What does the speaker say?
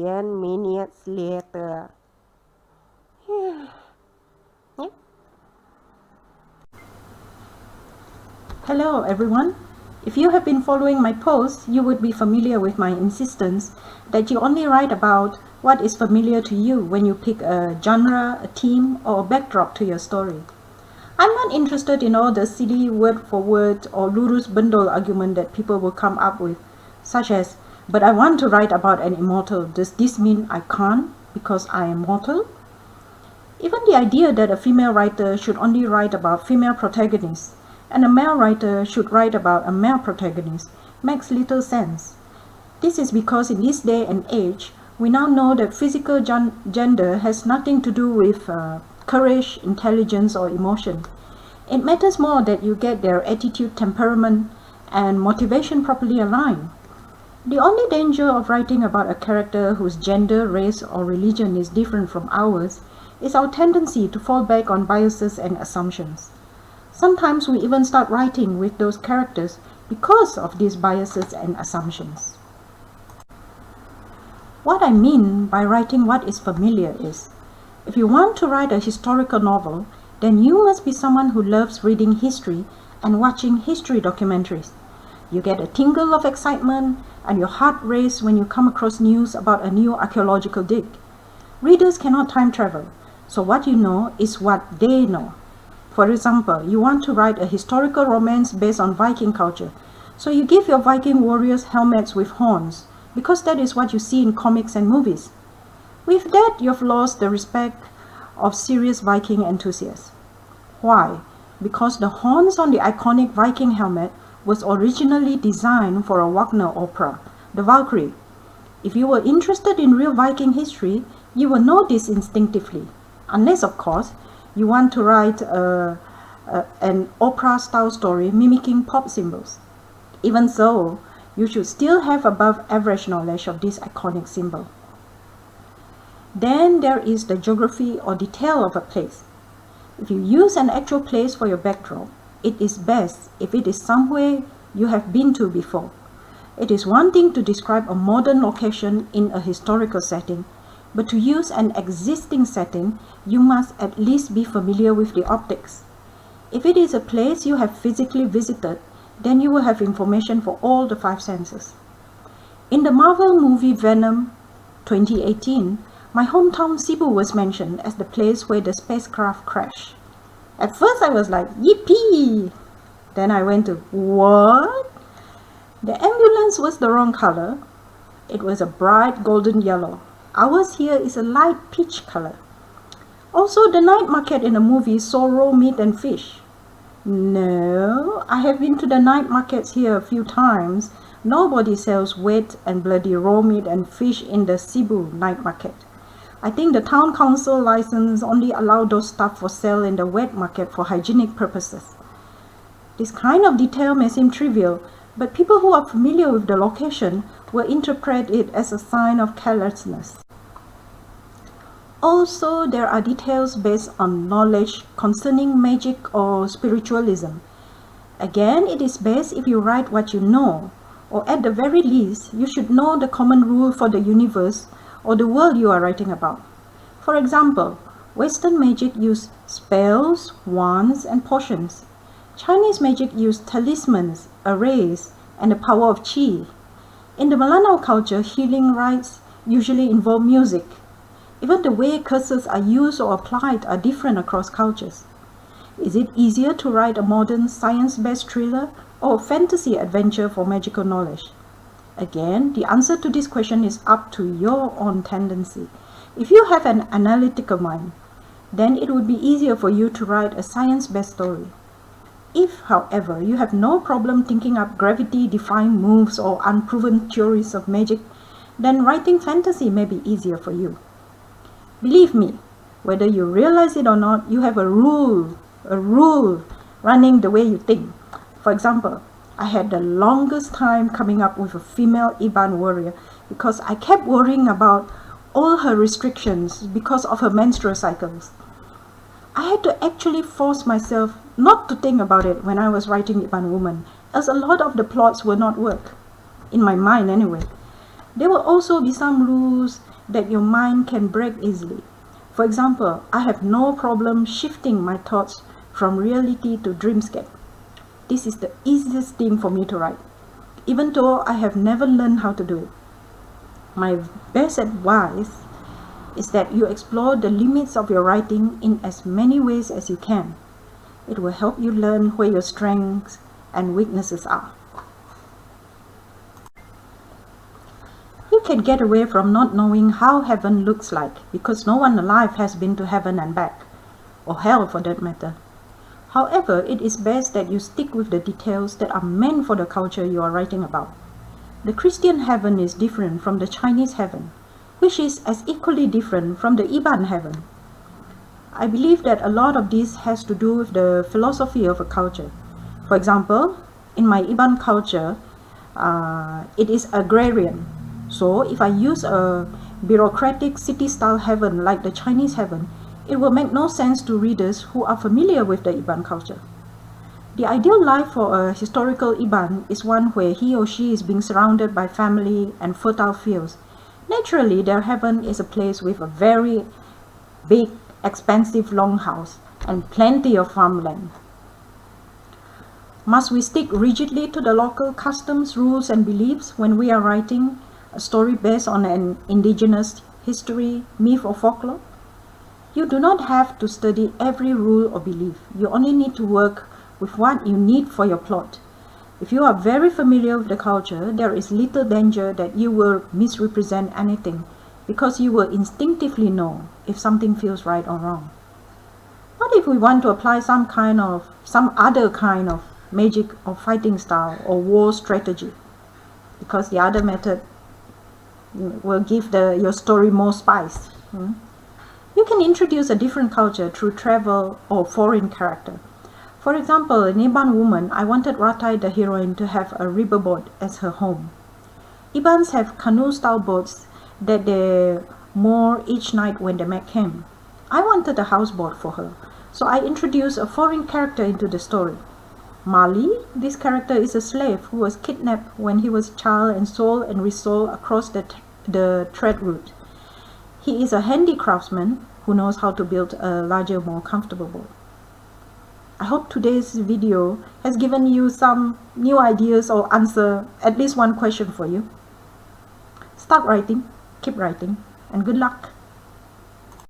minutes later. Hello everyone. If you have been following my posts, you would be familiar with my insistence that you only write about what is familiar to you when you pick a genre, a theme, or a backdrop to your story. I'm not interested in all the silly word-for-word or lurus bundle argument that people will come up with, such as, but I want to write about an immortal. Does this mean I can't because I am mortal? Even the idea that a female writer should only write about female protagonists and a male writer should write about a male protagonist makes little sense. This is because in this day and age, we now know that physical gender has nothing to do with courage, intelligence, or emotion. It matters more that you get their attitude, temperament, and motivation properly aligned. The only danger of writing about a character whose gender, race, or religion is different from ours is our tendency to fall back on biases and assumptions. Sometimes we even start writing with those characters because of these biases and assumptions. What I mean by writing what is familiar is, if you want to write a historical novel, then you must be someone who loves reading history and watching history documentaries. You get a tingle of excitement and your heart races when you come across news about a new archaeological dig. Readers cannot time travel, so what you know is what they know. For example, you want to write a historical romance based on Viking culture, so you give your Viking warriors helmets with horns, because that is what you see in comics and movies. With that, you've lost the respect of serious Viking enthusiasts. Why? Because the horns on the iconic Viking helmet was originally designed for a Wagner opera, the Valkyrie. If you were interested in real Viking history, you will know this instinctively, unless, of course, you want to write an opera-style story mimicking pop symbols. Even so, you should still have above-average knowledge of this iconic symbol. Then there is the geography or detail of a place. If you use an actual place for your backdrop, it is best if it is somewhere you have been to before. It is one thing to describe a modern location in a historical setting, but to use an existing setting, you must at least be familiar with the optics. If it is a place you have physically visited, then you will have information for all the five senses. In the Marvel movie Venom 2018, my hometown Cebu was mentioned as the place where the spacecraft crashed. At first I was like, yippee! Then I went to, what? The ambulance was the wrong color. It was a bright golden yellow. Ours here is a light peach color. Also, the night market in the movie saw raw meat and fish. No, I have been to the night markets here a few times. Nobody sells wet and bloody raw meat and fish in the Cebu night market. I think the town council license only allow those stuff for sale in the wet market for hygienic purposes. This kind of detail may seem trivial, but people who are familiar with the location will interpret it as a sign of carelessness. Also, there are details based on knowledge concerning magic or spiritualism. Again, it is best if you write what you know, or at the very least, you should know the common rule for the universe or the world you are writing about. For example, Western magic uses spells, wands, and potions. Chinese magic uses talismans, arrays, and the power of qi. In the Melanau culture, healing rites usually involve music. Even the way curses are used or applied are different across cultures. Is it easier to write a modern science-based thriller or a fantasy adventure for magical knowledge? Again, the answer to this question is up to your own tendency. If you have an analytical mind, then it would be easier for you to write a science-based story. If, however, you have no problem thinking up gravity-defying moves or unproven theories of magic, then writing fantasy may be easier for you. Believe me, whether you realize it or not, you have a rule running the way you think. For example, I had the longest time coming up with a female Iban warrior because I kept worrying about all her restrictions because of her menstrual cycles. I had to actually force myself not to think about it when I was writing Iban Woman, as a lot of the plots will not work, in my mind anyway. There will also be some rules that your mind can break easily. For example, I have no problem shifting my thoughts from reality to dreamscape. This is the easiest thing for me to write, even though I have never learned how to do it. My best advice is that you explore the limits of your writing in as many ways as you can. It will help you learn where your strengths and weaknesses are. You can get away from not knowing how heaven looks like because no one alive has been to heaven and back, or hell for that matter. However, it is best that you stick with the details that are meant for the culture you are writing about. The Christian heaven is different from the Chinese heaven, which is as equally different from the Iban heaven. I believe that a lot of this has to do with the philosophy of a culture. For example, in my Iban culture, it is agrarian. So if I use a bureaucratic city-style heaven like the Chinese heaven, it will make no sense to readers who are familiar with the Iban culture. The ideal life for a historical Iban is one where he or she is being surrounded by family and fertile fields. Naturally, their heaven is a place with a very big, expensive longhouse and plenty of farmland. Must we stick rigidly to the local customs, rules, and beliefs when we are writing a story based on an indigenous history, myth, or folklore? You do not have to study every rule or belief. You only need to work with what you need for your plot. If you are very familiar with the culture, there is little danger that you will misrepresent anything because you will instinctively know if something feels right or wrong. What if we want to apply some other kind of magic or fighting style or war strategy? Because the other method will give your story more spice. You can introduce a different culture through travel or foreign character. For example, in Iban woman, I wanted Ratai, the heroine, to have a riverboat as her home. Ibans have canoe-style boats that they moor each night when the Mac came. I wanted a houseboat for her, so I introduced a foreign character into the story. Mali, this character is a slave who was kidnapped when he was a child and sold and resold across the trade route. He is a handicraftsman who knows how to build a larger, more comfortable boat. I hope today's video has given you some new ideas or answer at least one question for you. Start writing, keep writing, and good luck!